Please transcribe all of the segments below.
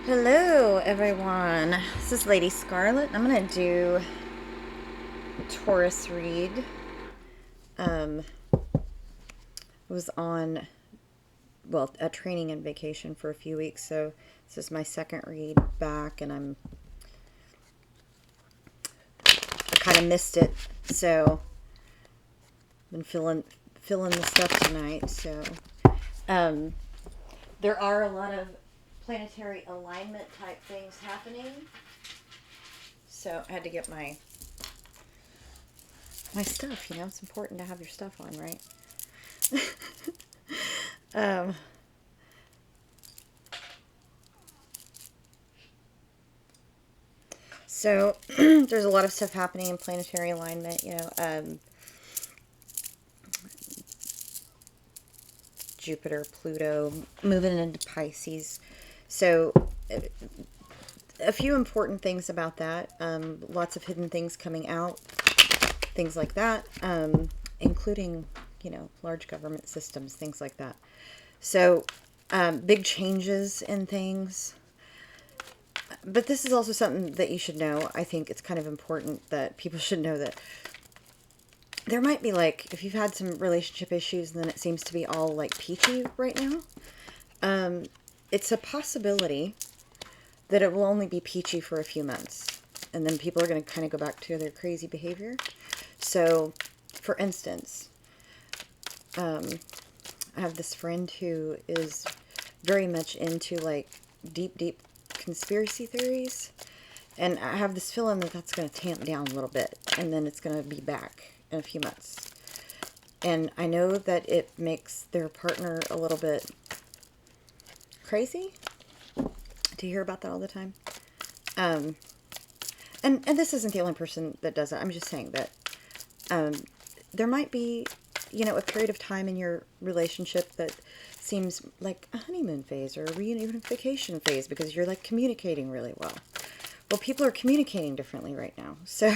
Hello, everyone. This is LadySkarlette. I'm going to do a Taurus read. I was on, a training and vacation for a few weeks, so this is my second read back, and I kind of missed it, so I've been filling the stuff tonight. So there are a lot of planetary alignment type things happening. So I had to get my stuff, it's important to have your stuff on, right? um, so there's a lot of stuff happening in planetary alignment, Jupiter, Pluto, moving into Pisces. So a few important things about that. Lots of hidden things coming out, things like that, including, large government systems, things like that. So big changes in things. But this is also something that you should know. I think it's kind of important that people should know that there might be, if you've had some relationship issues and then it seems to be all peachy right now, it's a possibility that it will only be peachy for a few months, and then people are going to kind of go back to their crazy behavior. So for instance, I have this friend who is very much into deep conspiracy theories, and I have this feeling that that's going to tamp down a little bit, and then it's going to be back in a few months. And I know that it makes their partner a little bit crazy to hear about that all the time. And this isn't the only person that does it. I'm just saying that there might be, a period of time in your relationship that seems like a honeymoon phase or a reunification phase because you're communicating really well. Well, people are communicating differently right now. So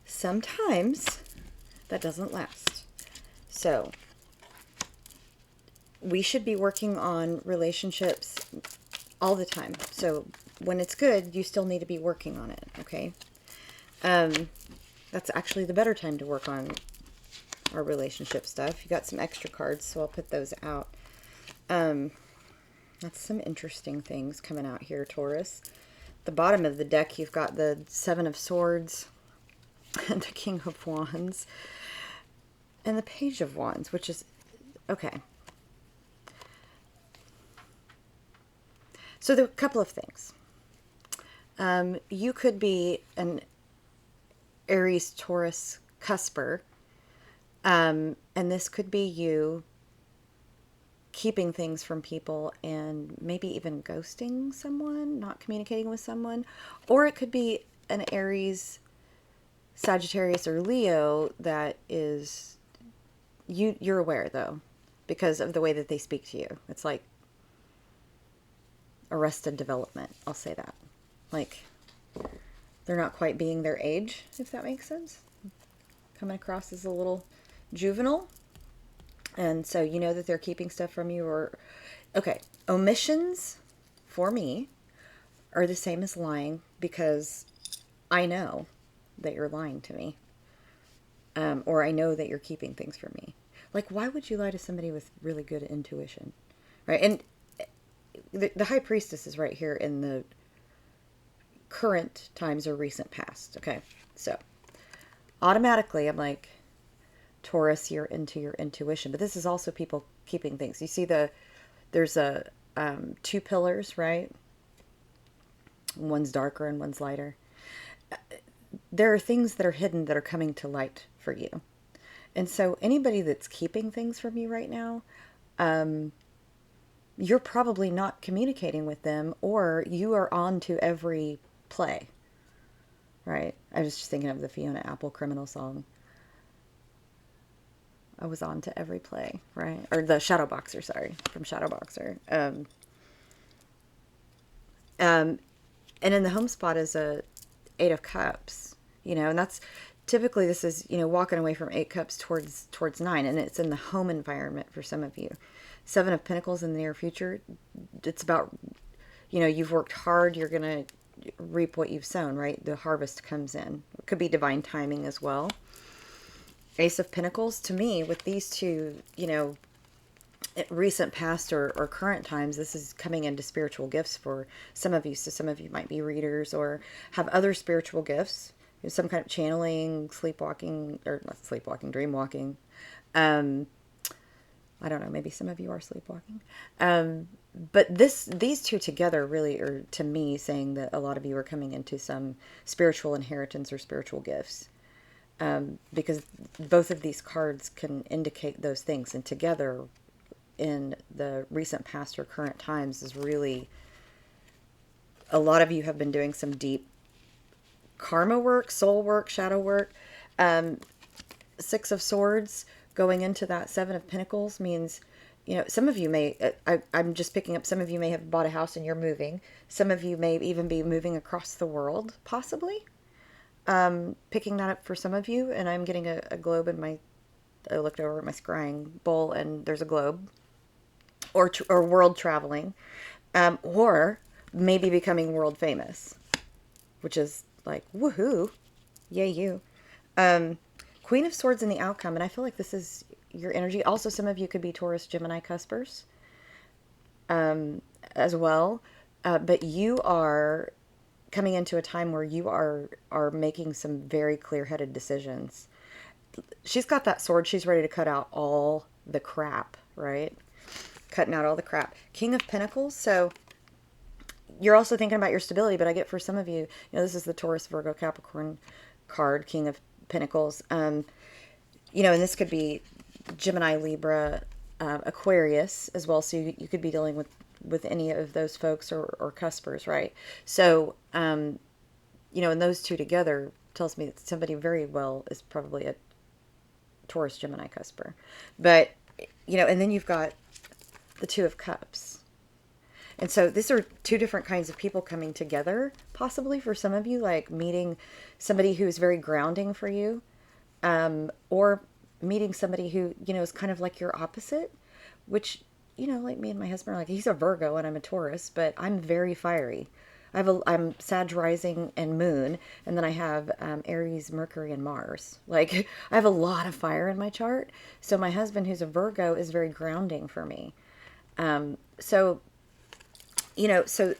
sometimes that doesn't last. So we should be working on relationships all the time. So when it's good, you still need to be working on it, okay? That's actually the better time to work on our relationship stuff. You got some extra cards, so I'll put those out. That's some interesting things coming out here, Taurus. The bottom of the deck, you've got the Seven of Swords and the King of Wands and the Page of Wands, which is okay. So there are a couple of things. You could be an Aries Taurus cusper, and this could be you keeping things from people and maybe even ghosting someone, not communicating with someone. Or it could be an Aries, Sagittarius, or Leo that is, you're aware though, because of the way that they speak to you. It's like arrested development, I'll say that. They're not quite being their age, if that makes sense. Coming across as a little juvenile. And so you know that they're keeping stuff from you. Or okay, omissions for me are the same as lying, because I know that you're lying to me. Or I know that you're keeping things from me. Why would you lie to somebody with really good intuition? Right? And the High Priestess is right here in the current times or recent past. Okay, so automatically I'm like, Taurus, you're into your intuition. But this is also people keeping things. You see there's a two pillars, right? One's darker and one's lighter. There are things that are hidden that are coming to light for you. And so anybody that's keeping things from you right now, you're probably not communicating with them, or you are on to every play, right? I was just thinking of the Fiona Apple Criminal song. I was on to every play, right? Or the Shadowboxer, sorry, from Shadowboxer. And in the home spot is a Eight of Cups, and that's typically, this is, walking away from Eight Cups towards Nine, and it's in the home environment for some of you. Seven of Pentacles in the near future, it's about, you know, you've worked hard, you're going to reap what you've sown, right? The harvest comes in. It could be divine timing as well. Ace of Pentacles, to me, with these two, you know, recent past or current times, this is coming into spiritual gifts for some of you. So some of you might be readers or have other spiritual gifts, some kind of channeling, sleepwalking, or not sleepwalking, dream walking. I don't know, maybe some of you are sleepwalking. But these two together really are, to me, saying that a lot of you are coming into some spiritual inheritance or spiritual gifts. Because both of these cards can indicate those things. And together, in the recent past or current times, is really, a lot of you have been doing some deep karma work, soul work, shadow work. Six of Swords going into that Seven of Pentacles means, you know, some of you may, I'm just picking up, some of you may have bought a house and you're moving. Some of you may even be moving across the world, possibly. Picking that up for some of you, and I'm getting a globe in my, I looked over at my scrying bowl and there's a globe. Or world traveling. Or maybe becoming world famous, which is like, woohoo, yay you. Queen of Swords in the outcome, and I feel like this is your energy. Also, some of you could be Taurus, Gemini, cuspers as well. But you are coming into a time where you are making some very clear-headed decisions. She's got that sword. She's ready to cut out all the crap, right? Cutting out all the crap. King of Pentacles. So you're also thinking about your stability, but I get for some of you, you know, this is the Taurus, Virgo, Capricorn card, King of Pentacles. You know, and this could be Gemini, Libra, Aquarius as well. So you could be dealing with any of those folks or cuspers, right? So, you know, and those two together tells me that somebody very well is probably a Taurus, Gemini, cusper. But, you know, and then you've got the Two of Cups. And so these are two different kinds of people coming together, possibly for some of you, like meeting somebody who's very grounding for you, or meeting somebody who, you know, is kind of like your opposite, which, you know, like me and my husband are like, he's a Virgo and I'm a Taurus, but I'm very fiery. I'm Sag rising and moon, and then I have Aries, Mercury, and Mars. Like, I have a lot of fire in my chart. So my husband, who's a Virgo, is very grounding for me. So, you know, so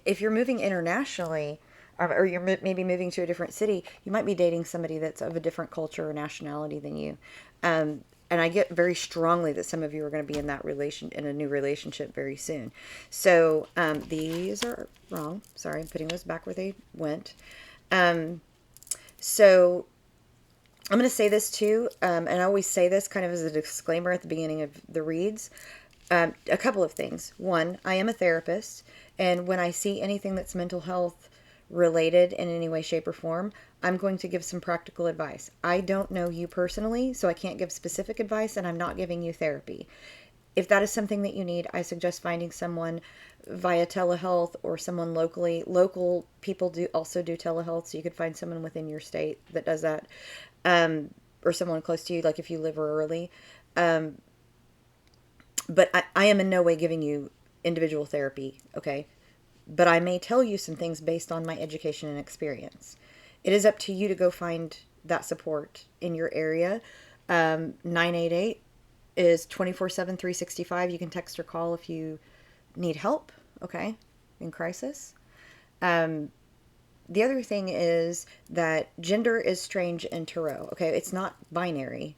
if you're moving internationally, or you're maybe moving to a different city, you might be dating somebody that's of a different culture or nationality than you. And I get very strongly that some of you are going to be in that in a new relationship very soon. So these are wrong. Sorry, I'm putting those back where they went. So I'm going to say this too, and I always say this kind of as a disclaimer at the beginning of the reads. A couple of things. One, I am a therapist, and when I see anything that's mental health related in any way, shape, or form, I'm going to give some practical advice. I don't know you personally, so I can't give specific advice, and I'm not giving you therapy. If that is something that you need, I suggest finding someone via telehealth or someone locally. Local people also do telehealth, so you could find someone within your state that does that, or someone close to you, like if you live rurally. But I am in no way giving you individual therapy, okay? But I may tell you some things based on my education and experience. It is up to you to go find that support in your area. 988 is 24/7, 365. You can text or call if you need help, okay, in crisis. The other thing is that gender is strange in tarot, okay? It's not binary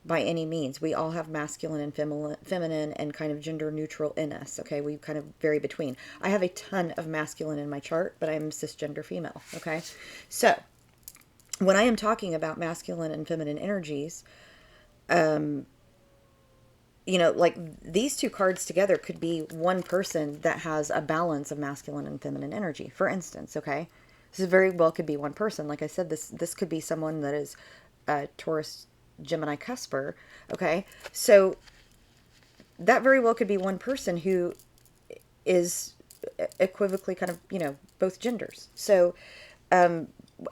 by any means. We all have masculine and feminine and kind of gender neutral in us, okay? We kind of vary between. I have a ton of masculine in my chart, but I'm cisgender female, okay? So when I am talking about masculine and feminine energies, you know, like these two cards together could be one person that has a balance of masculine and feminine energy, for instance, okay? This very well could be one person. Like I said, this could be someone that is Taurus, Gemini, cusper, okay? So that very well could be one person who is equivocally kind of, you know, both genders. So a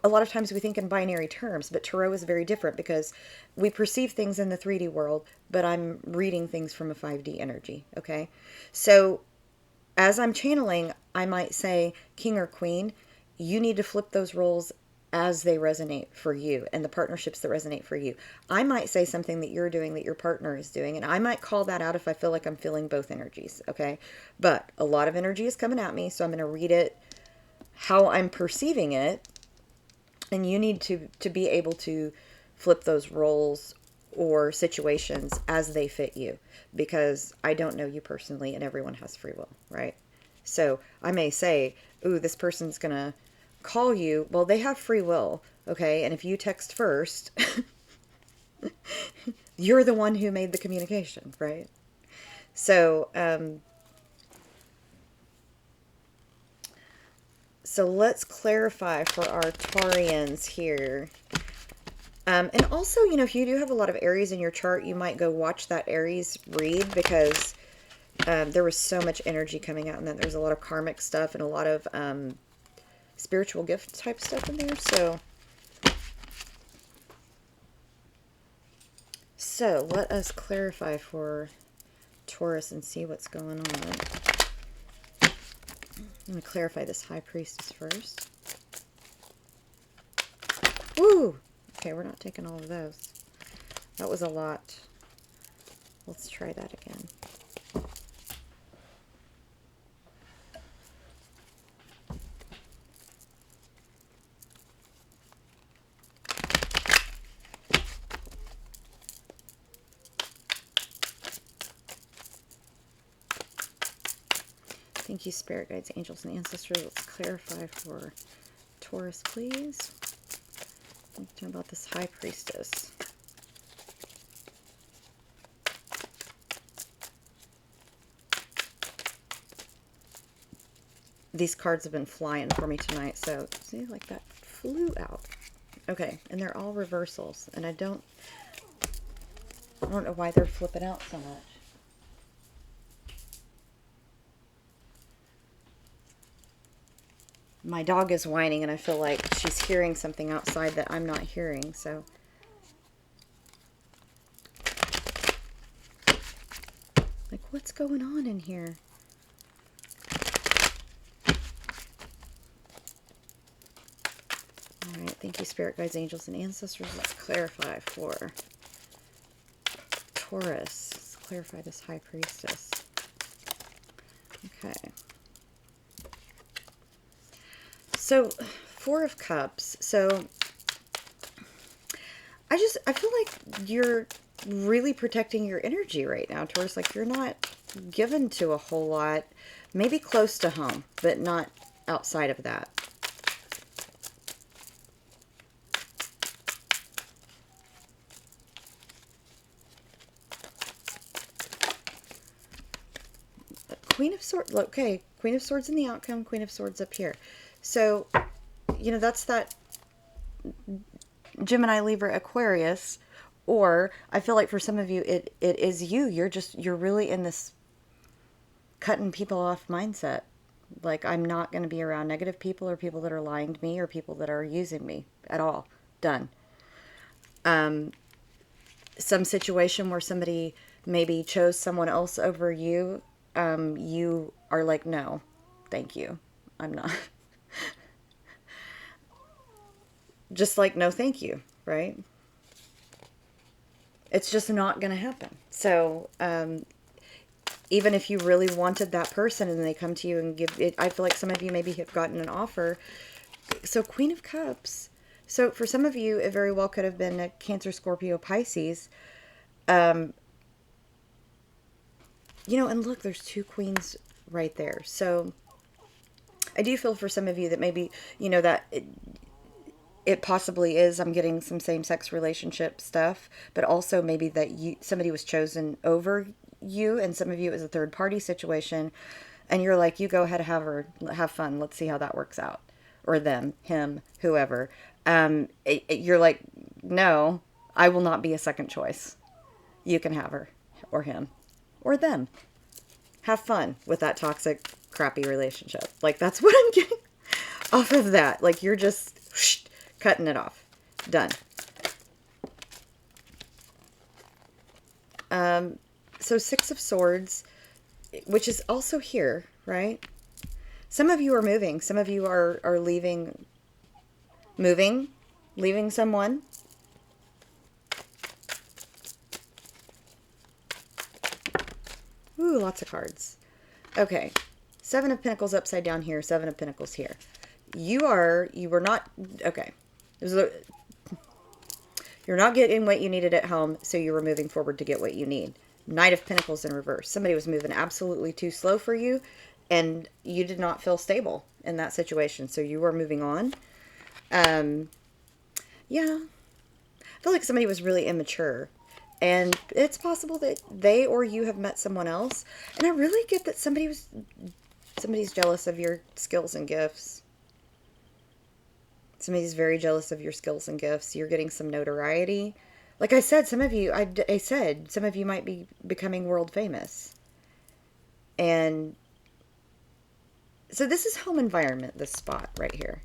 lot of times we think in binary terms, but tarot is very different because we perceive things in the 3D world, but I'm reading things from a 5D energy, okay? So as I'm channeling, I might say, king or queen, you need to flip those roles as they resonate for you and the partnerships that resonate for you. I might say something that you're doing that your partner is doing, and I might call that out if I feel like I'm feeling both energies, okay? But a lot of energy is coming at me, so I'm going to read it how I'm perceiving it, and you need to be able to flip those roles or situations as they fit you, because I don't know you personally and everyone has free will, right? So I may say, ooh, this person's going to call you. Well, they have free will, okay? And if you text first, you're the one who made the communication, right? So, so let's clarify for our Taurians here. And also, you know, if you do have a lot of Aries in your chart, you might go watch that Aries read, because there was so much energy coming out, and then there's a lot of karmic stuff and a lot of spiritual gift type stuff in there. So let us clarify for Taurus and see what's going on. I'm going to clarify this High Priestess first. Woo! Okay, we're not taking all of those. That was a lot. Let's try that again. Thank you, Spirit Guides, Angels, and Ancestors. Let's clarify for Taurus, please. Talking about this High Priestess. These cards have been flying for me tonight, so see, like that flew out. Okay, and they're all reversals, and I don't know why they're flipping out so much. My dog is whining, and I feel like she's hearing something outside that I'm not hearing, so. Like, what's going on in here? All right, thank you, Spirit Guides, Angels, and Ancestors. Let's clarify for Taurus. Let's clarify this High Priestess. Okay. So, Four of Cups. So, I feel like you're really protecting your energy right now, Taurus. Like, you're not given to a whole lot. Maybe close to home, but not outside of that. Queen of Swords. Okay, Queen of Swords in the outcome, Queen of Swords up here. So, you know, that's that Gemini, Libra, Aquarius. Or I feel like for some of you, it is you. You're really in this cutting people off mindset. Like, I'm not going to be around negative people or people that are lying to me or people that are using me at all. Done. Some situation where somebody maybe chose someone else over you. You are like, no, thank you. I'm not. Just like, no, thank you, right? It's just not going to happen. So, even if you really wanted that person and they come to you and give it, I feel like some of you maybe have gotten an offer. So, Queen of Cups. So, for some of you, it very well could have been a Cancer, Scorpio, Pisces. You know, and look, there's two queens right there. So, I do feel for some of you that maybe, you know, that it possibly is, I'm getting some same-sex relationship stuff, but also maybe that somebody was chosen over you, and some of you it was a third-party situation, and you're like, you go ahead, have fun, let's see how that works out. Or them, him, whoever. You're like, no, I will not be a second choice. You can have her, or him, or them. Have fun with that toxic, crappy relationship. Like, that's what I'm getting off of that. Like, you're just cutting it off. Done. So, Six of Swords, which is also here, right? Some of you are moving. Some of you are leaving, moving, leaving someone. Ooh, lots of cards. Okay. Seven of Pentacles upside down here. Seven of Pentacles here. You were not, okay. You're not getting what you needed at home, so you were moving forward to get what you need. Knight of Pentacles in reverse. Somebody was moving absolutely too slow for you, and you did not feel stable in that situation, so you were moving on. Yeah. I feel like somebody was really immature. And it's possible that they or you have met someone else. And I really get that somebody's jealous of your skills and gifts. Somebody's very jealous of your skills and gifts. You're getting some notoriety. Like I said, some of you, I said, some of you might be becoming world famous. And so this is home environment, this spot right here.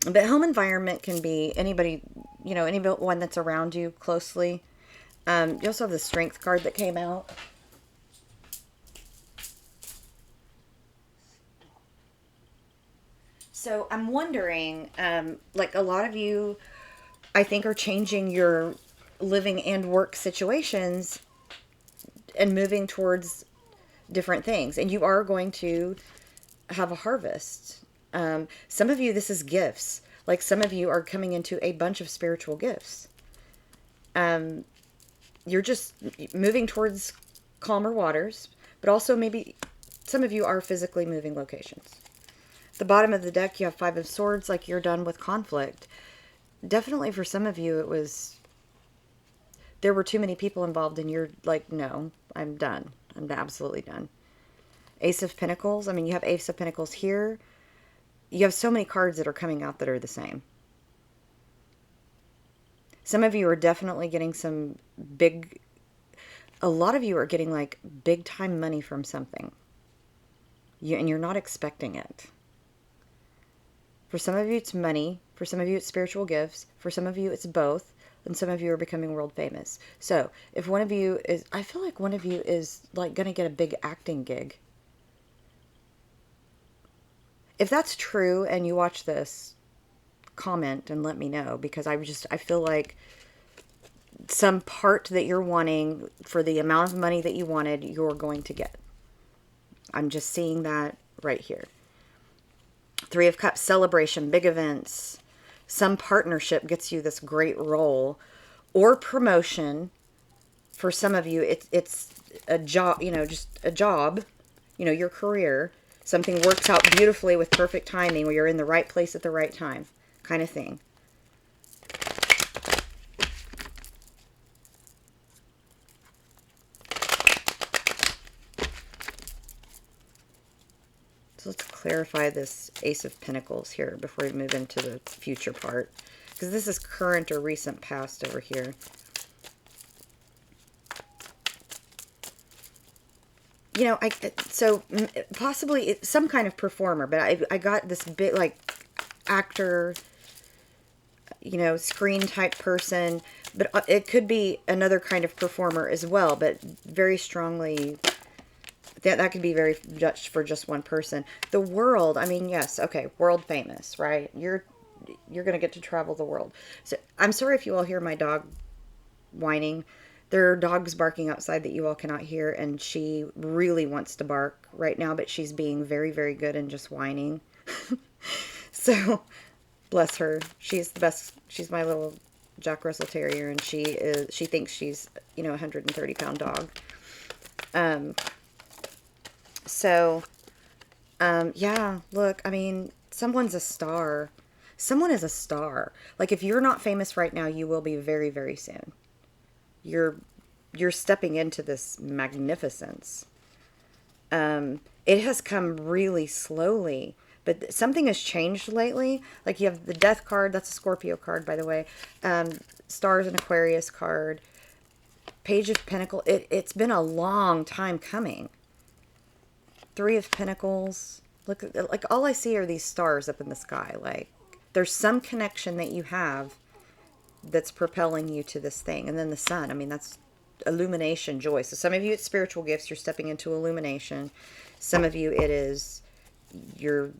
But home environment can be anybody, you know, anyone that's around you closely. You also have the Strength card that came out. So I'm wondering, like a lot of you, I think, are changing your living and work situations and moving towards different things. And you are going to have a harvest. Some of you, this is gifts. Like some of you are coming into a bunch of spiritual gifts. You're just moving towards calmer waters, but also maybe some of you are physically moving locations. The bottom of the deck, you have Five of Swords, like you're done with conflict. Definitely for some of you, there were too many people involved and you're like, no, I'm done. I'm absolutely done. Ace of Pentacles. I mean, you have Ace of Pentacles here. You have so many cards that are coming out that are the same. Some of you are definitely getting a lot of you are getting like big time money from something. And you're not expecting it. For some of you, it's money. For some of you, it's spiritual gifts. For some of you, it's both. And some of you are becoming world famous. So if one of you is, I feel like one of you is like going to get a big acting gig. If that's true and you watch this, comment and let me know, because I feel like some part that you're wanting for the amount of money that you wanted, you're going to get. I'm just seeing that right here. Three of Cups, celebration, big events. Some partnership gets you this great role or promotion. For some of you, it's a job, you know, just a job, you know, your career. Something works out beautifully with perfect timing where you're in the right place at the right time kind of thing. So let's clarify this Ace of Pentacles here before we move into the future part. Because this is current or recent past over here. You know, so possibly some kind of performer, but I got this bit like actor, you know, screen type person, but it could be another kind of performer as well, but very strongly, that could be very much for just one person. The world, I mean, yes, okay, world famous, right? You're going to get to travel the world. So I'm sorry if you all hear my dog whining. There are dogs barking outside that you all cannot hear, and she really wants to bark right now, but she's being very, very good and just whining. So, bless her. She's the best. She's my little Jack Russell Terrier, and she thinks she's, you know, a 130-pound dog. Yeah, look, I mean, someone's a star. Someone is a star. Like, if you're not famous right now, you will be very, very soon. You're stepping into this magnificence. It has come really slowly, but something has changed lately. Like you have the Death card. That's a Scorpio card, by the way. Stars and Aquarius card. Page of Pentacles. It's been a long time coming. Three of Pentacles. Look, like all I see are these stars up in the sky. Like there's some connection that you have that's propelling you to this thing. And then the sun. I mean, that's illumination, joy. So some of you, it's spiritual gifts. You're stepping into illumination. Some of you, it is you're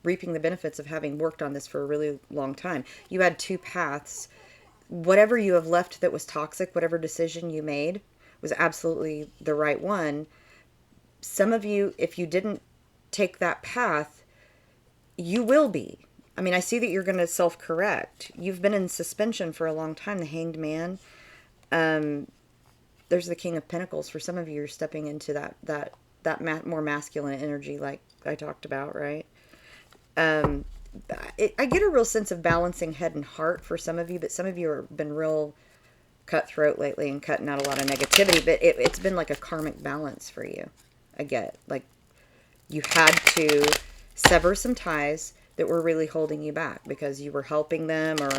reaping the benefits of having worked on this for a really long time. You had two paths. Whatever you have left that was toxic, whatever decision you made was absolutely the right one. Some of you, if you didn't take that path, you will be. I mean, I see that you're going to self-correct. You've been in suspension for a long time. The Hanged Man. There's the King of Pentacles. For some of you, you're stepping into that more masculine energy, like I talked about, right? I get a real sense of balancing head and heart for some of you, but some of you have been real cutthroat lately and cutting out a lot of negativity. But it's been like a karmic balance for you. I get like you had to sever some ties that were really holding you back because you were helping them or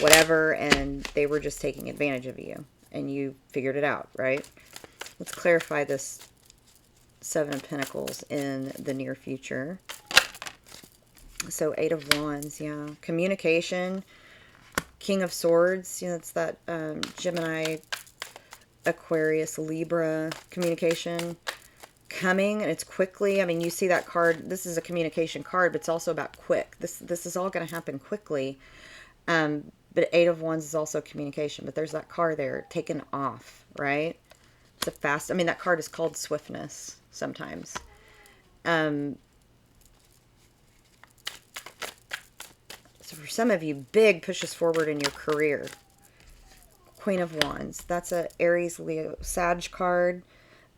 whatever, and they were just taking advantage of you, and you figured it out, right? Let's clarify this Seven of Pentacles in the near future. So Eight of Wands, yeah. Communication, King of Swords, you know, it's that Gemini, Aquarius, Libra communication coming, and it's quickly. I mean, you see that card. This is a communication card, but it's also about quick. This is all going to happen quickly. But Eight of Wands is also communication. But there's that card there, taken off, right? It's a fast. I mean, that card is called swiftness sometimes. So for some of you, big pushes forward in your career. Queen of Wands. That's a Aries, Leo, Sag card.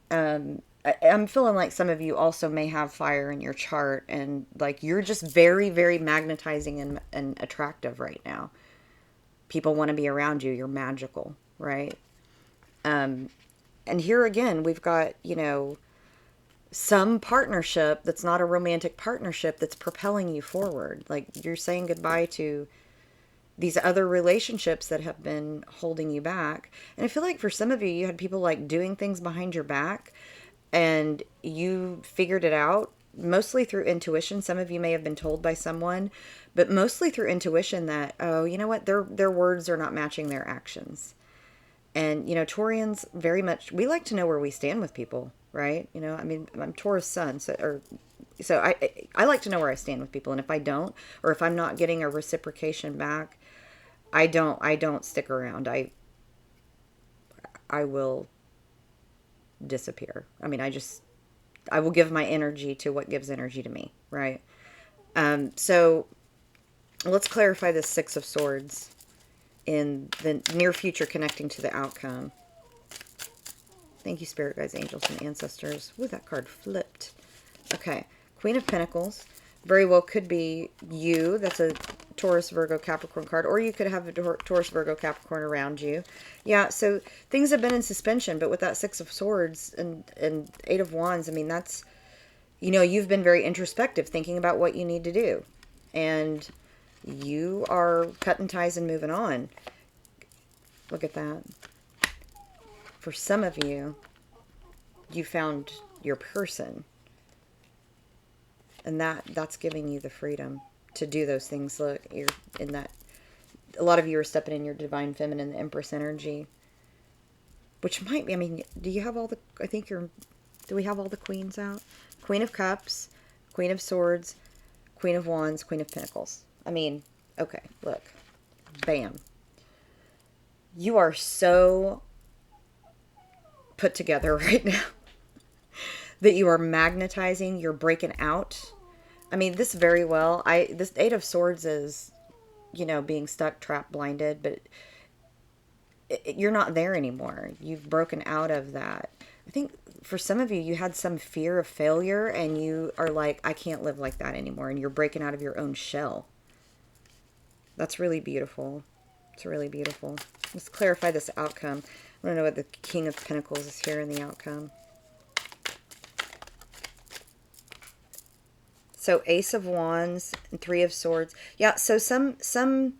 I'm feeling like some of you also may have fire in your chart, and like you're just very, very magnetizing and attractive right now. People want to be around you. You're magical, right? And here again, we've got, you know, some partnership that's not a romantic partnership that's propelling you forward. Like you're saying goodbye to these other relationships that have been holding you back. And I feel like for some of you, you had people like doing things behind your back, and you figured it out mostly through intuition. Some of you may have been told by someone, but mostly through intuition that, oh, you know what, their words are not matching their actions. And, you know, Taurians very much, we like to know where we stand with people, right? You know, I mean, I'm Taurus sun, so I like to know where I stand with people. And if I don't, or if I'm not getting a reciprocation back, I don't stick around. I will disappear. I mean, I will give my energy to what gives energy to me, right? So let's clarify this Six of Swords in the near future, connecting to the outcome. Thank you, Spirit Guides, Angels, and Ancestors. Ooh, that card flipped. Okay, Queen of Pentacles. Very well could be you. That's a Taurus, Virgo, Capricorn card. Or you could have a Taurus, Virgo, Capricorn around you. Yeah, so things have been in suspension. But with that Six of Swords and Eight of Wands, I mean, that's, you know, you've been very introspective, thinking about what you need to do. And you are cutting ties and moving on. Look at that. For some of you, you found your person. And that's giving you the freedom to do those things. Look, you're in that. A lot of you are stepping in your divine feminine, the Empress energy. Which might be, I mean, do you have all the, I think you're, do we have all the queens out? Queen of Cups, Queen of Swords, Queen of Wands, Queen of Pentacles. I mean, okay, look. Bam. You are so put together right now that you are magnetizing, you're breaking out. I mean, this very well, this Eight of Swords is, you know, being stuck, trapped, blinded, but you're not there anymore. You've broken out of that. I think for some of you, you had some fear of failure, and you are like, I can't live like that anymore, and you're breaking out of your own shell. That's really beautiful. It's really beautiful. Let's clarify this outcome. I want to know what the King of Pentacles is here in the outcome. So Ace of Wands and Three of Swords. Yeah, so some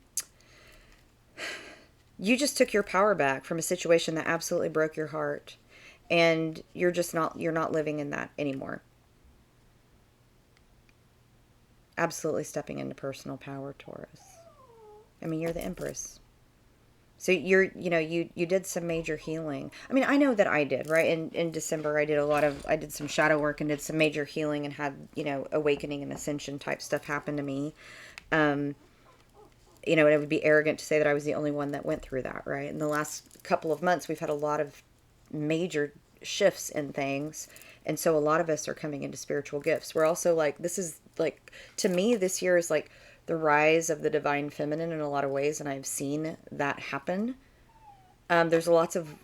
you just took your power back from a situation that absolutely broke your heart, and you're not living in that anymore. Absolutely stepping into personal power, Taurus. I mean, you're the Empress. So you know, you did some major healing. I mean, I know that I did, right? In December, I did some shadow work and did some major healing and had, you know, awakening and ascension type stuff happen to me. You know, and it would be arrogant to say that I was the only one that went through that, right? In the last couple of months, we've had a lot of major shifts in things. And so a lot of us are coming into spiritual gifts. We're also like, this is like, to me, this year is like the rise of the divine feminine in a lot of ways. And I've seen that happen. There's lots of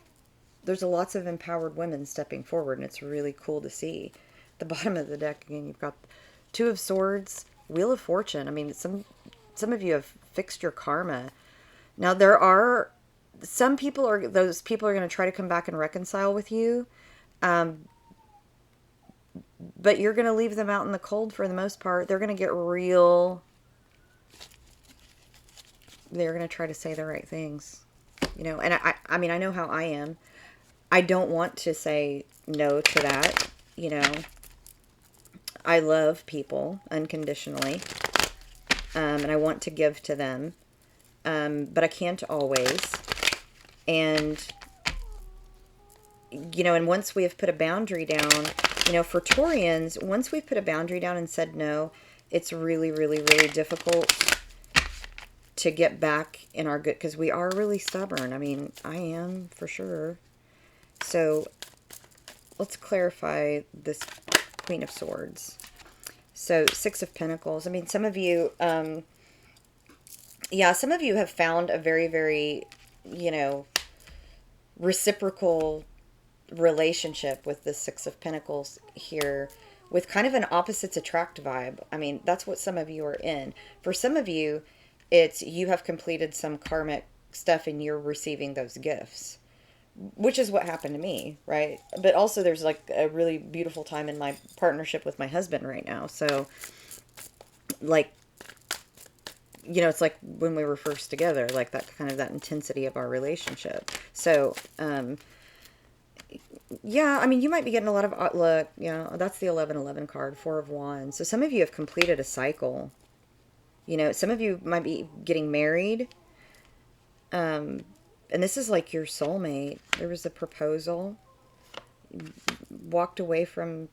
empowered women stepping forward, and it's really cool to see. At the bottom of the deck, again, you've got Two of Swords, Wheel of Fortune. I mean, some of you have fixed your karma. Now, there are those people are going to try to come back and reconcile with you, but you're going to leave them out in the cold for the most part. They're going to get real. They're going to try to say the right things, you know. And I mean, I know how I am. I don't want to say no to that, you know. I love people unconditionally, and I want to give to them, but I can't always. And, you know, and once we have put a boundary down, you know, for Taurians, once we've put a boundary down and said no, it's really, really, really difficult to get back in our good, because we are really stubborn. I mean, I am for sure. So let's clarify this Queen of Swords. So Six of Pentacles. I mean, some of you, yeah, some of you have found a very, very, you know, reciprocal relationship with the Six of Pentacles here, with kind of an opposites attract vibe. I mean, that's what some of you are in. For some of you, it's you have completed some karmic stuff and you're receiving those gifts, which is what happened to me, right? But also there's like a really beautiful time in my partnership with my husband right now. So, like, you know, it's like when we were first together, like that kind of that intensity of our relationship. So, yeah, I mean, you might be getting a lot of, look, you know, that's the 1111 card, Four of Wands. So some of you have completed a cycle. You know, some of you might be getting married. And this is like your soulmate. There was a proposal. Walked away from,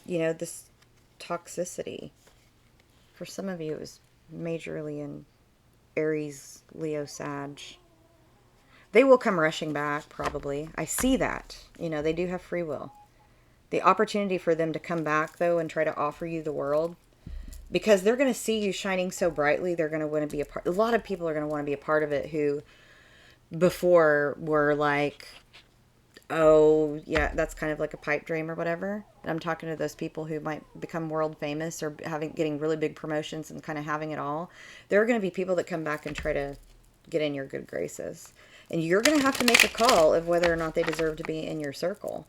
you know, this toxicity. For some of you, it was majorly in Aries, Leo, Sag. They will come rushing back, probably. I see that. You know, they do have free will. The opportunity for them to come back, though, and try to offer you the world, because they're going to see you shining so brightly, they're going to want to be a part. A lot of people are going to want to be a part of it who before were like, oh, yeah, that's kind of like a pipe dream or whatever. I'm talking to those people who might become world famous or getting really big promotions and kind of having it all. There are going to be people that come back and try to get in your good graces. And you're going to have to make a call of whether or not they deserve to be in your circle.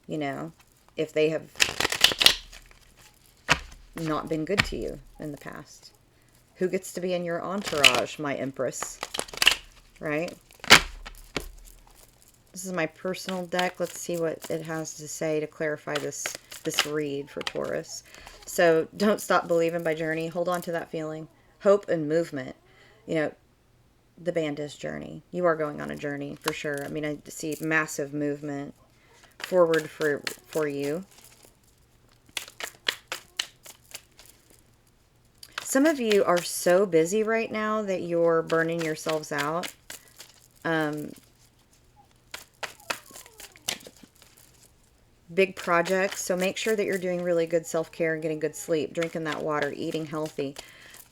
You know, if they have not been good to you in the past. Who gets to be in your entourage, my Empress? Right? This is my personal deck. Let's see what it has to say to clarify this read for Taurus. So, Don't Stop Believing by Journey. Hold on to that feeling. Hope and movement. You know, the band is Journey. You are going on a journey for sure. I mean, I see massive movement forward for you. Some of you are so busy right now that you're burning yourselves out. Big projects, so make sure that you're doing really good self-care and getting good sleep, drinking that water, eating healthy.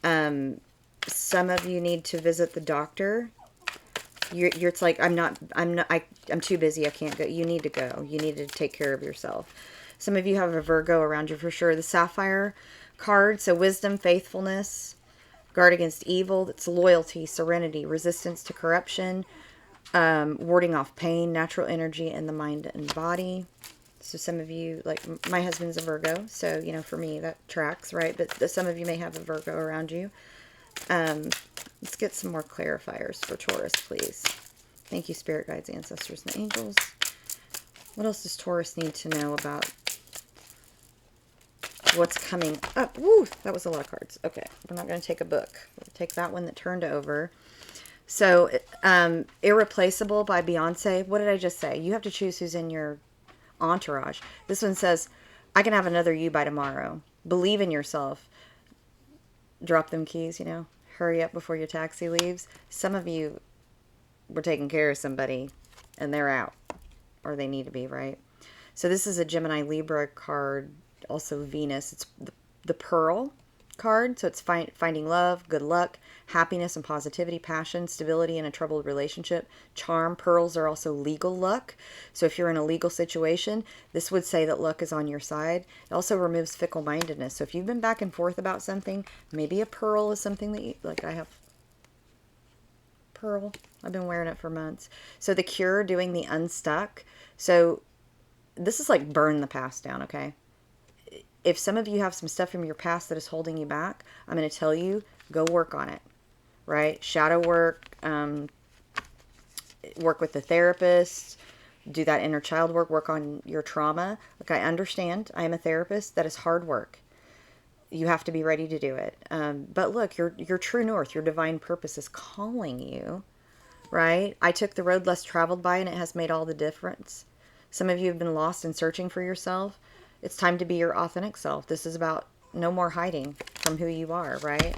Some of you need to visit the doctor. It's like, I'm too busy, I can't go. You need to go. You need to take care of yourself. Some of you have a Virgo around you for sure. The Sapphire card, so wisdom, faithfulness, guard against evil. That's loyalty, serenity, resistance to corruption, warding off pain, natural energy in the mind and body. So some of you, like my husband's a Virgo, so, you know, for me that tracks, right? But some of you may have a Virgo around you. Let's get some more clarifiers for Taurus, please. Thank you, spirit guides, ancestors, and angels. What else does Taurus need to know about what's coming up? Woo, that was a lot of cards. Okay, we're not going to take a book. We're going to take that one that turned over. So, Irreplaceable by Beyonce. What did I just say? You have to choose who's in your entourage. This one says, I can have another you by tomorrow. Believe in yourself. Drop them keys, you know. Hurry up before your taxi leaves. Some of you were taking care of somebody and they're out. Or they need to be, right? So this is a Gemini Libra card. Also Venus. It's the Pearl card. So it's finding love, good luck, happiness and positivity, passion, stability in a troubled relationship, charm. Pearls are also legal luck. So if you're in a legal situation, this would say that luck is on your side. It also removes fickle-mindedness. So if you've been back and forth about something, maybe a pearl is something that you, like I have pearl. I've been wearing it for months. So the Cure, doing the unstuck. So this is like burn the past down, okay? If some of you have some stuff from your past that is holding you back, I'm going to tell you, go work on it, right? Shadow work, work with the therapist, do that inner child work on your trauma. Like, I understand, I am a therapist. That is hard work. You have to be ready to do it. But look, your true north, your divine purpose is calling you, right? I took the road less traveled by, and it has made all the difference. Some of you have been lost and searching for yourself. It's time to be your authentic self. This is about no more hiding from who you are, right?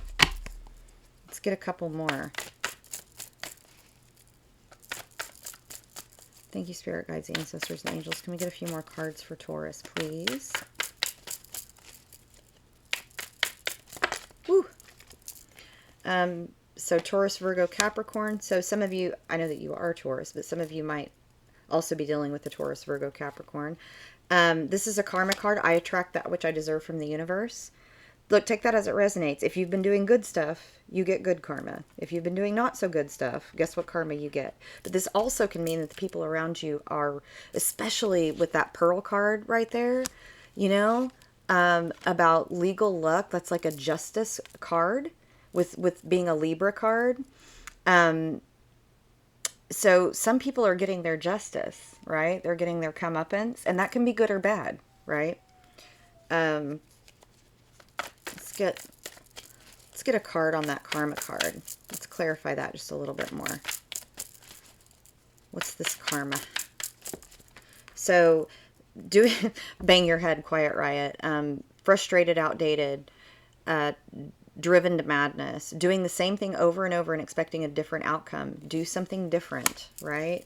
Let's get a couple more. Thank you, Spirit Guides, Ancestors, and Angels. Can we get a few more cards for Taurus, please? Woo! So Taurus, Virgo, Capricorn. So some of you, I know that you are Taurus, but some of you might also be dealing with the Taurus, Virgo, Capricorn. This is a karma card. I attract that which I deserve from the universe. Look, take that as it resonates. If you've been doing good stuff, you get good karma. If you've been doing not so good stuff, guess what karma you get? But this also can mean that the people around you are, especially with that Pearl card right there, you know, about legal luck. That's like a justice card with being a Libra card. So some people are getting their justice, right? They're getting their comeuppance, and that can be good or bad, right? Let's get a card on that karma card. Let's clarify that just a little bit more. What's this karma? So, bang your head, quiet riot. Frustrated, outdated, driven to madness, doing the same thing over and over and expecting a different outcome. Do something different, right?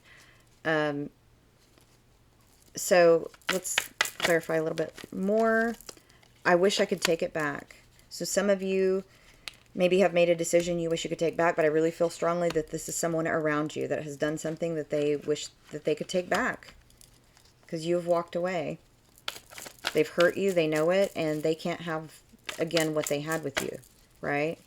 So let's clarify a little bit more. I wish I could take it back. So some of you maybe have made a decision you wish you could take back, but I really feel strongly that this is someone around you that has done something that they wish that they could take back, because you have walked away. They've hurt you, they know it, and they can't have, again, what they had with you, right?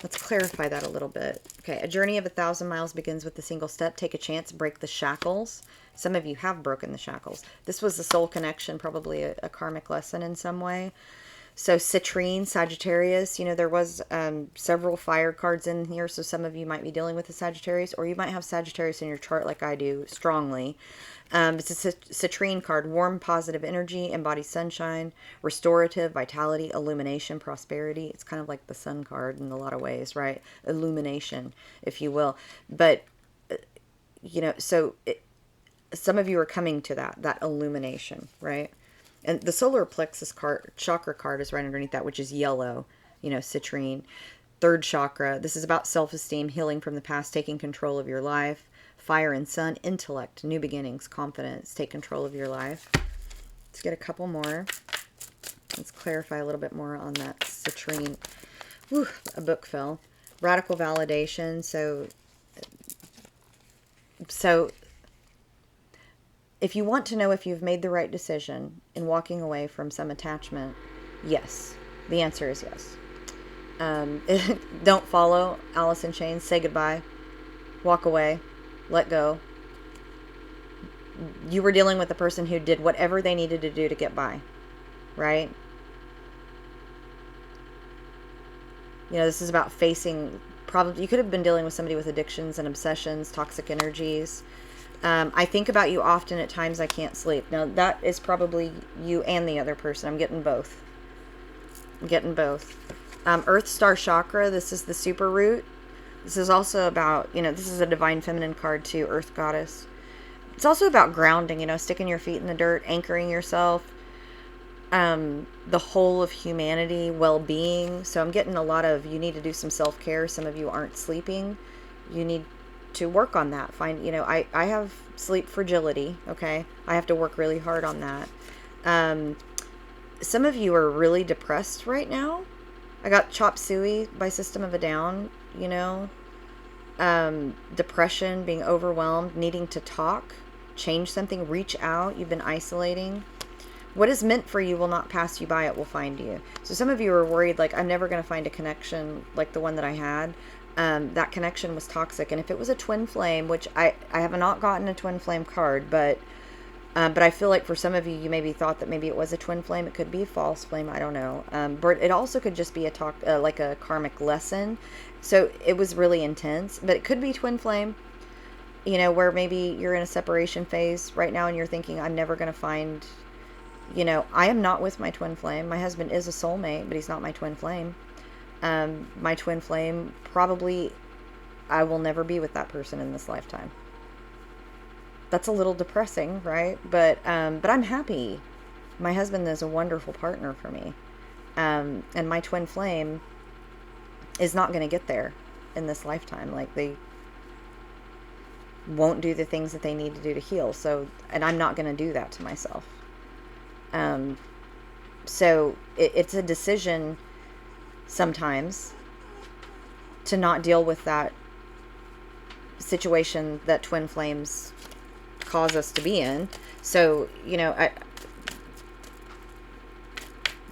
Let's clarify that a little bit. Okay, a journey of 1,000 miles begins with a single step. Take a chance, break the shackles. Some of you have broken the shackles. This was a soul connection, probably a karmic lesson in some way. So citrine, Sagittarius, you know, there was several fire cards in here, so some of you might be dealing with a Sagittarius, or you might have Sagittarius in your chart like I do, strongly. It's a citrine card, warm, positive energy, embodies sunshine, restorative, vitality, illumination, prosperity. It's kind of like the sun card in a lot of ways, right? Illumination, if you will. But, you know, so some of you are coming to that illumination, right? And the solar plexus card, chakra card, is right underneath that, which is yellow, you know, citrine. Third chakra, this is about self-esteem, healing from the past, taking control of your life. Fire and sun, intellect, new beginnings, confidence, take control of your life. Let's get a couple more. Let's clarify a little bit more on that citrine. Whew, a book fell. Radical validation. So if you want to know if you've made the right decision in walking away from some attachment, yes. The answer is yes. Don't follow Alice in Chains. Say goodbye. Walk away. Let go. You were dealing with a person who did whatever they needed to do to get by, right? You know, this is about facing problems. You could have been dealing with somebody with addictions and obsessions, toxic energies. I think about you often. At times I can't sleep. Now, that is probably you and the other person. I'm getting both. I'm getting both. Earth Star Chakra, this is the super root. This is also about, this is a divine feminine card too, Earth Goddess. It's also about grounding, sticking your feet in the dirt, anchoring yourself, the whole of humanity, well-being. So I'm getting a lot of, you need to do some self-care. Some of you aren't sleeping. You need to work on that. I have sleep fragility, okay? I have to work really hard on that. Some of you are really depressed right now. I got Chop Suey by System of a Down, depression, being overwhelmed, needing to talk, change something, reach out. You've been isolating. What is meant for you will not pass you by. It will find you. So some of you are worried, like, I'm never going to find a connection like the one that I had. That connection was toxic. And if it was a twin flame, which I have not gotten a twin flame card, but I feel like for some of you, you maybe thought that maybe it was a twin flame. It could be a false flame. I don't know. But it also could just be like a karmic lesson. So it was really intense, but it could be twin flame, where maybe you're in a separation phase right now and you're thinking, I'm never going to find, I am not with my twin flame. My husband is a soulmate, but he's not my twin flame. My twin flame, probably I will never be with that person in this lifetime. That's a little depressing, right? But I'm happy. My husband is a wonderful partner for me. And my twin flame is not going to get there in this lifetime. Like, they won't do the things that they need to do to heal. So, and I'm not going to do that to myself. So it's a decision sometimes to not deal with that situation that twin flames cause us to be in. So, I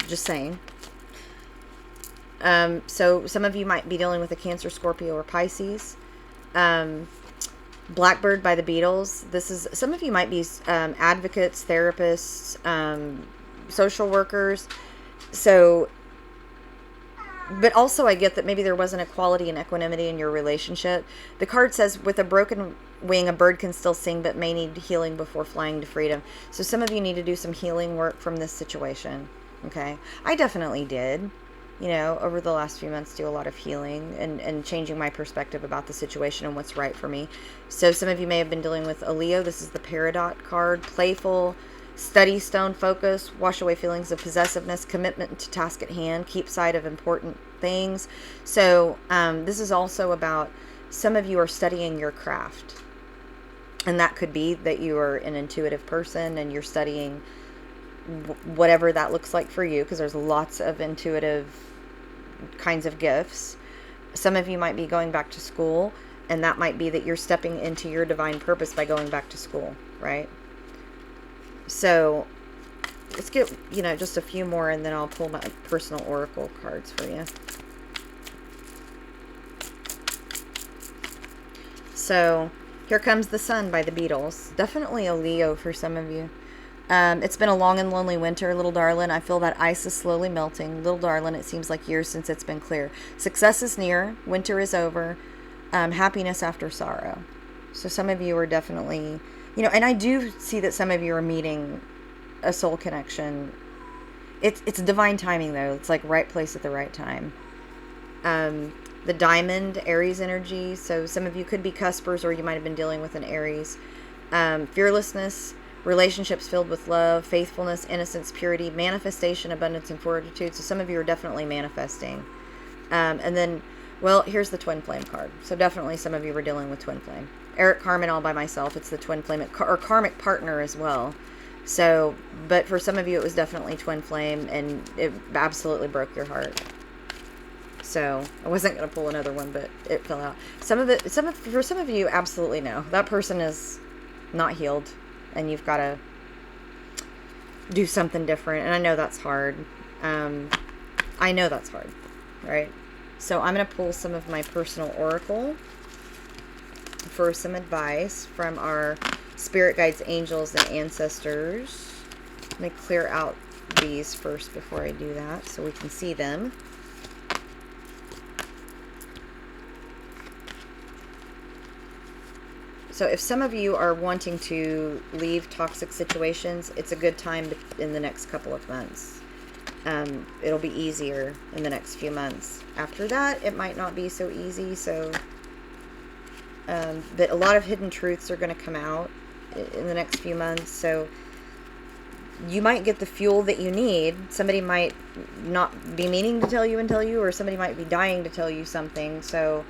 just saying. So some of you might be dealing with a Cancer, Scorpio, or Pisces. Blackbird by the Beatles. This is, some of you might be advocates, therapists, social workers. So, but also I get that maybe there wasn't equality and equanimity in your relationship. The card says, with a broken wing, a bird can still sing, but may need healing before flying to freedom. So some of you need to do some healing work from this situation. Okay. I definitely did. Over the last few months, do a lot of healing and changing my perspective about the situation and what's right for me. So some of you may have been dealing with a Leo. This is the Peridot card. Playful, study, stone, focus, wash away feelings of possessiveness, commitment to task at hand, keep sight of important things. So this is also about, some of you are studying your craft. And that could be that you are an intuitive person and you're studying whatever that looks like for you, because there's lots of intuitive kinds of gifts. Some of you might be going back to school, and that might be that you're stepping into your divine purpose by going back to school, right? So let's get, just a few more, and then I'll pull my personal oracle cards for you. So here comes the Sun by the Beatles. Definitely a Leo for some of you. It's been a long and lonely winter, little darling. I feel that ice is slowly melting. Little darling, it seems like years since it's been clear. Success is near. Winter is over. Happiness after sorrow. So some of you are definitely, and I do see that some of you are meeting a soul connection. It's divine timing, though. It's like right place at the right time. The Diamond, Aries energy. So some of you could be cuspers, or you might have been dealing with an Aries. Fearlessness. Relationships filled with love, faithfulness, innocence, purity, manifestation, abundance, and fortitude. So some of you are definitely manifesting. And then, well, here's the twin flame card. So definitely some of you were dealing with twin flame. Eric Carmen, all by myself. It's the twin flame, or karmic partner as well. So, but for some of you, it was definitely twin flame, and it absolutely broke your heart. So I wasn't going to pull another one, but it fell out. For some of you, absolutely no. That person is not healed. And you've got to do something different. And I know that's hard. I know that's hard, right? So I'm going to pull some of my personal oracle for some advice from our spirit guides, angels, and ancestors. Let me clear out these first before I do that so we can see them. So if some of you are wanting to leave toxic situations, it's a good time in the next couple of months. it'll be easier in the next few months. After that, it might not be so easy. So, but a lot of hidden truths are going to come out in the next few months. So you might get the fuel that you need. Somebody might not be meaning to tell you, or somebody might be dying to tell you something. So,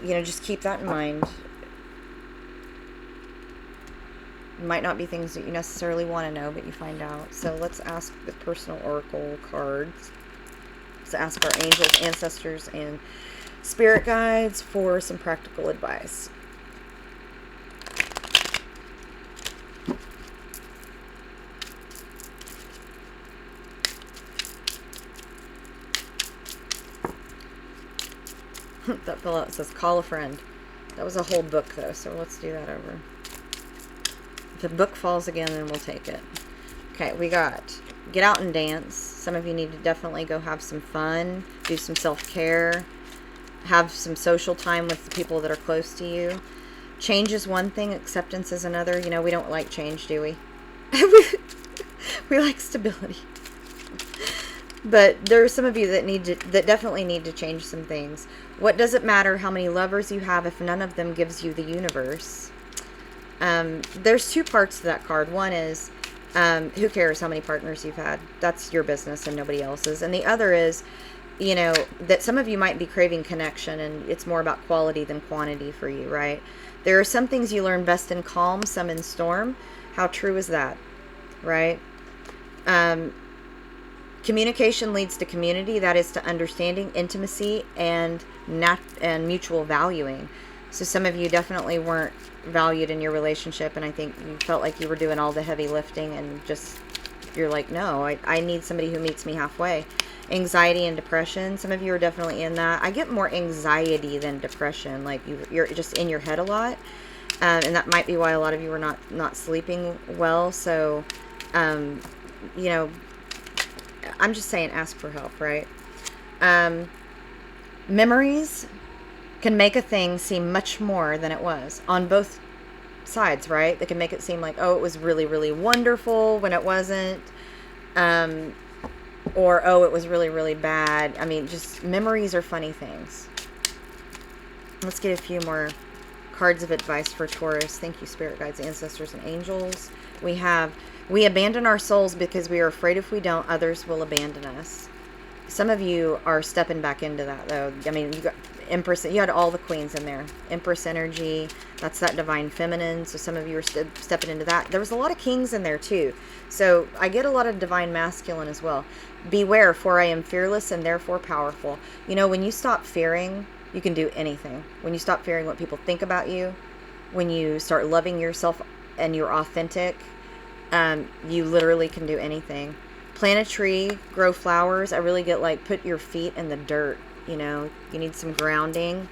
you know, just keep that in mind. It might not be things that you necessarily want to know, but you find out. So let's ask the personal oracle cards. Let's ask our angels, ancestors, and spirit guides for some practical advice. That fell out. It says call a friend. That was a whole book though, so let's do that over. If the book falls again, then we'll take it. Okay, we got get out and dance. Some of you need to definitely go have some fun, do some self-care, have some social time with the people that are close to you. Change is one thing, acceptance is another. You know, we don't like change, do we? We like stability. But there are some of you that definitely need to change some things. What does it matter how many lovers you have if none of them gives you the universe? There's two parts to that card. One is, who cares how many partners you've had? That's your business and nobody else's. And the other is, you know, that some of you might be craving connection, and it's more about quality than quantity for you, right? There are some things you learn best in calm, some in storm. How true is that, right? Communication leads to community. That is to understanding, intimacy, and mutual valuing. So some of you definitely weren't valued in your relationship, and I think you felt like you were doing all the heavy lifting, and just you're like, no, I need somebody who meets me halfway. Anxiety and depression. Some of you are definitely in that. I get more anxiety than depression. Like you're just in your head a lot, and that might be why a lot of you are not sleeping well. So, you know, I'm just saying, ask for help, right? Memories can make a thing seem much more than it was on both sides, right? They can make it seem like, oh, it was really, really wonderful when it wasn't. Or, oh, it was really, really bad. I mean, just memories are funny things. Let's get a few more cards of advice for Taurus. Thank you, spirit guides, ancestors, and angels. We abandon our souls because we are afraid if we don't, others will abandon us. Some of you are stepping back into that, though. I mean, you got Empress. You had all the queens in there. Empress energy. That's that divine feminine. So some of you are stepping into that. There was a lot of kings in there, too. So I get a lot of divine masculine as well. Beware, for I am fearless and therefore powerful. You know, when you stop fearing, you can do anything. When you stop fearing what people think about you, when you start loving yourself and you're authentic, you literally can do anything. Plant a tree, grow flowers. I really get like, put your feet in the dirt, you know, you need some grounding.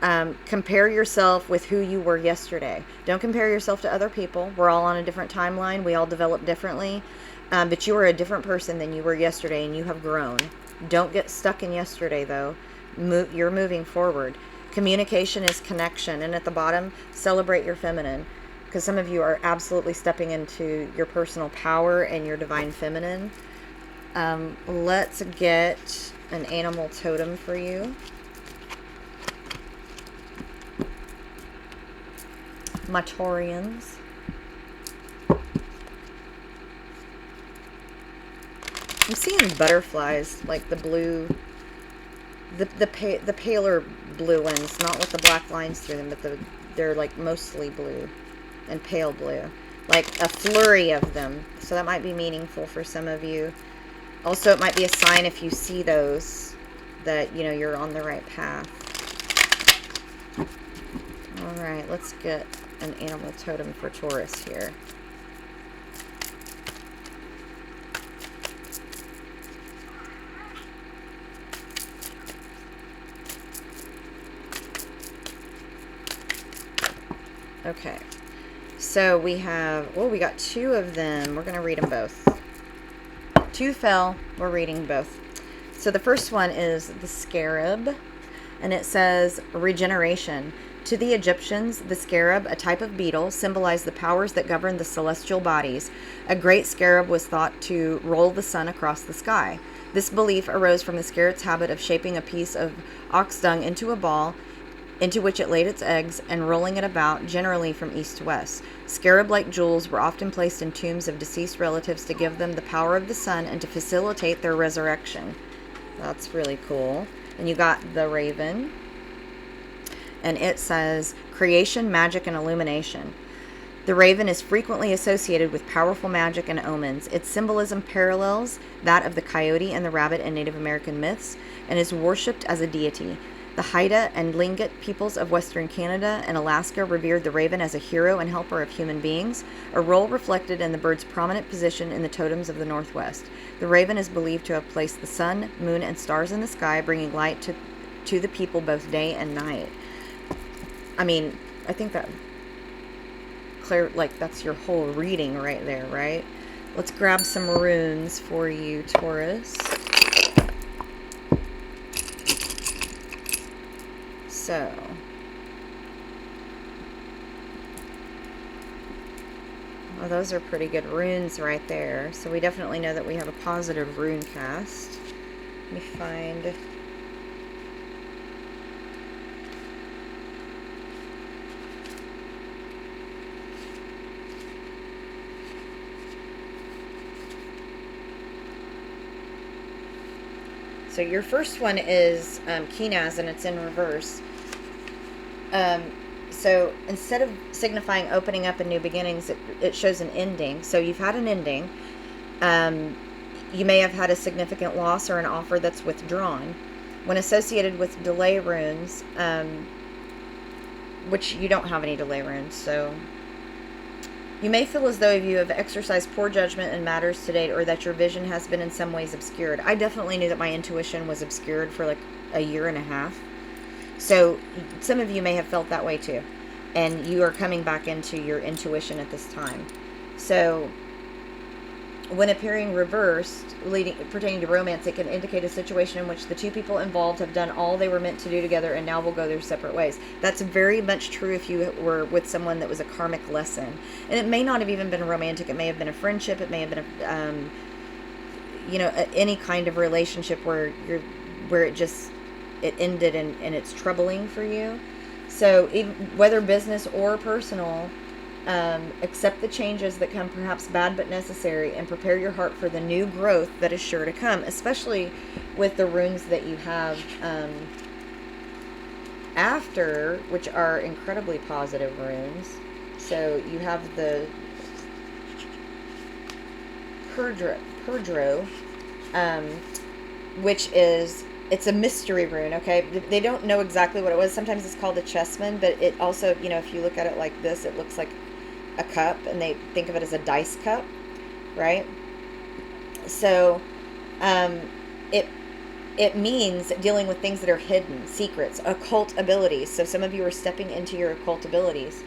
Compare yourself with who you were yesterday. Don't compare yourself to other people. We're all on a different timeline. We all develop differently. But you are a different person than you were yesterday, and you have grown. Don't get stuck in yesterday, though. You're moving forward. Communication is connection. And at the bottom, celebrate your feminine. Because some of you are absolutely stepping into your personal power and your divine feminine. Let's get an animal totem for you. My Taurians. I'm seeing butterflies, like the blue, the paler blue ones, not with the black lines through them, but they're like mostly blue and pale blue, like a flurry of them. So that might be meaningful for some of you. Also, it might be a sign if you see those that, you know, you're on the right path. All right, let's get an animal totem for Taurus here. Okay, so we have, well, we got two of them. We're going to read them both. Two fell. We're reading both. So the first one is the Scarab, and it says regeneration. To the Egyptians, the scarab, a type of beetle, symbolized the powers that govern the celestial bodies. A great scarab was thought to roll the sun across the sky. This belief arose from the scarab's habit of shaping a piece of ox dung into a ball, into which it laid its eggs, and rolling it about, generally from east to west. Scarab-like jewels were often placed in tombs of deceased relatives to give them the power of the sun and to facilitate their resurrection. That's really cool. And you got the raven. And it says, creation, magic, and illumination. The raven is frequently associated with powerful magic and omens. Its symbolism parallels that of the coyote and the rabbit in Native American myths, and is worshipped as a deity. The Haida and Tlingit peoples of Western Canada and Alaska revered the raven as a hero and helper of human beings, a role reflected in the bird's prominent position in the totems of the Northwest. The raven is believed to have placed the sun, moon, and stars in the sky, bringing light to the people both day and night. I mean, I think that that's your whole reading right there, right? Let's grab some runes for you, Taurus. So, well, those are pretty good runes right there. So we definitely know that we have a positive rune cast. Let me find... So your first one is Kinaz, and it's in reverse. So instead of signifying opening up and new beginnings, it shows an ending. So you've had an ending. You may have had a significant loss or an offer that's withdrawn. When associated with delay runes, which you don't have any delay runes, so... You may feel as though you have exercised poor judgment in matters to date, or that your vision has been in some ways obscured. I definitely knew that my intuition was obscured for like a year and a half. So some of you may have felt that way too. And you are coming back into your intuition at this time. So when appearing reversed, pertaining to romance, it can indicate a situation in which the two people involved have done all they were meant to do together and now will go their separate ways. That's very much true if you were with someone that was a karmic lesson. And it may not have even been romantic. It may have been a friendship. It may have been any kind of relationship where it ended and it's troubling for you. So even, whether business or personal, accept the changes that come, perhaps bad but necessary, and prepare your heart for the new growth that is sure to come, especially with the runes that you have after, which are incredibly positive runes. So you have the Perdro, which is... It's a mystery rune, okay? They don't know exactly what it was. Sometimes it's called a chessman, but it also, if you look at it like this, it looks like a cup, and they think of it as a dice cup, right? So, it means dealing with things that are hidden, secrets, occult abilities. So some of you are stepping into your occult abilities.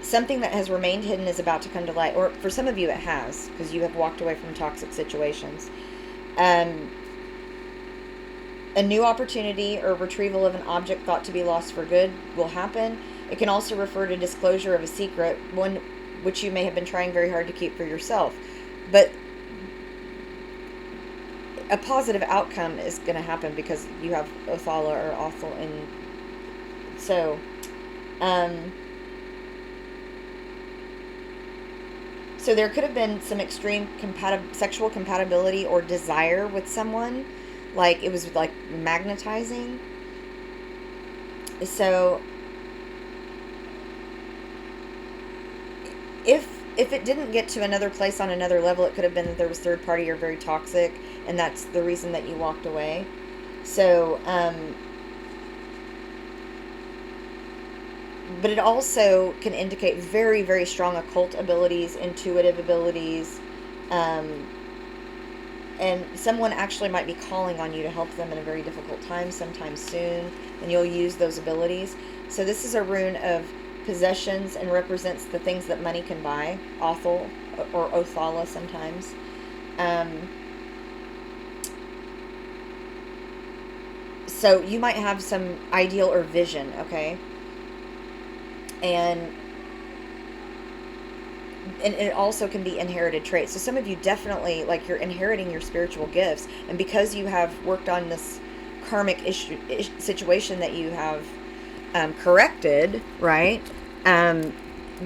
Something that has remained hidden is about to come to light, or for some of you it has, because you have walked away from toxic situations. A new opportunity or retrieval of an object thought to be lost for good will happen. It can also refer to disclosure of a secret, one which you may have been trying very hard to keep for yourself. But a positive outcome is going to happen because you have Othala or Othal. And so, so there could have been some extreme sexual compatibility or desire with someone. Like, it was, like, magnetizing. So, if it didn't get to another place on another level, it could have been that there was third party or very toxic, and that's the reason that you walked away. So, but it also can indicate very, very strong occult abilities, intuitive abilities, and someone actually might be calling on you to help them in a very difficult time sometime soon, and you'll use those abilities. So this is a rune of possessions and represents the things that money can buy, Othal or Othala sometimes. So you might have some ideal or vision, okay? And it also can be inherited traits. So some of you definitely, like, you're inheriting your spiritual gifts, and because you have worked on this karmic situation that you have corrected, right?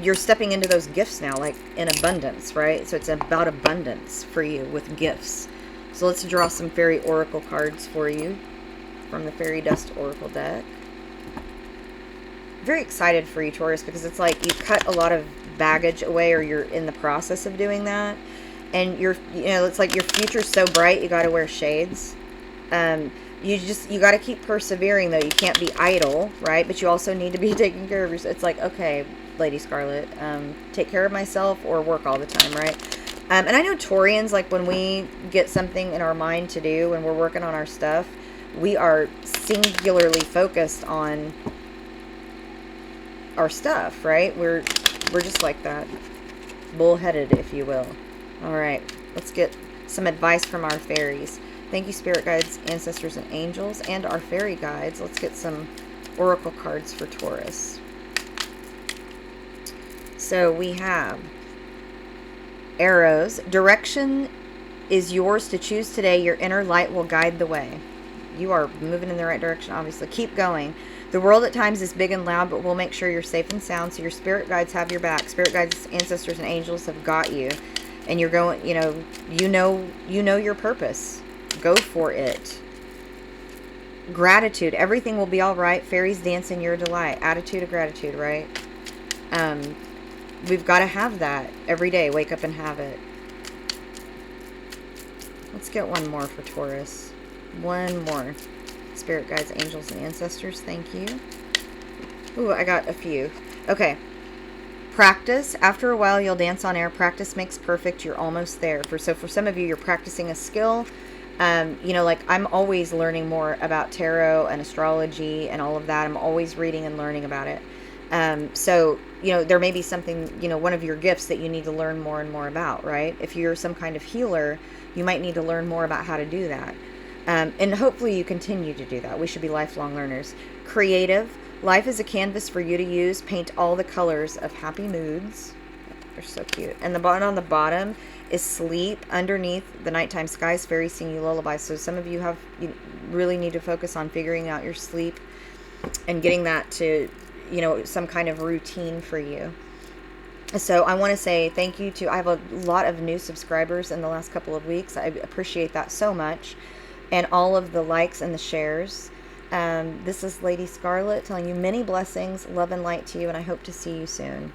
You're stepping into those gifts now, like in abundance, right? So it's about abundance for you with gifts. So let's draw some fairy oracle cards for you from the Fairy Dust Oracle deck. Very excited for you, Taurus, because it's like you cut a lot of baggage away, or you're in the process of doing that, and it's like your future's so bright you got to wear shades. You got to keep persevering, though. You can't be idle, right? But you also need to be taking care of yourself. It's like, okay, LadySkarlette, take care of myself or work all the time, right? And I know Taurians, like, when we get something in our mind to do, when we're working on our stuff, we are singularly focused on our stuff, right? We're just like that. Bullheaded, if you will. All right, let's get some advice from our fairies. Thank you, spirit guides, ancestors, and angels, and our fairy guides. Let's get some oracle cards for Taurus. So we have arrows. Direction is yours to choose today. Your inner light will guide the way. You are moving in the right direction, obviously. Keep going. The world at times is big and loud, but we'll make sure you're safe and sound, so your spirit guides have your back. Spirit guides, ancestors, and angels have got you. And you're going, you know your purpose. Go for it. Gratitude. Everything will be all right. Fairies dance in your delight. Attitude of gratitude, right? We've got to have that every day. Wake up and have it. Let's get one more for Taurus. One more. Spirit guides, angels, and ancestors. Thank you. Ooh, I got a few. Okay. Practice. After a while, you'll dance on air. Practice makes perfect. You're almost there. So for some of you, you're practicing a skill. Like, I'm always learning more about tarot and astrology and all of that. I'm always reading and learning about it. So, there may be something, one of your gifts that you need to learn more and more about, right? If you're some kind of healer, you might need to learn more about how to do that. And hopefully you continue to do that. We should be lifelong learners. Creative. Life is a canvas for you to use. Paint all the colors of happy moods. They're so cute. And the button on the bottom is sleep. Underneath, the nighttime skies, fairies sing you lullabies. So some of you really need to focus on figuring out your sleep and getting that to, some kind of routine for you. So I want to say thank you I have a lot of new subscribers in the last couple of weeks. I appreciate that so much. And all of the likes and the shares. This is LadySkarlette telling you many blessings, love and light to you, and I hope to see you soon.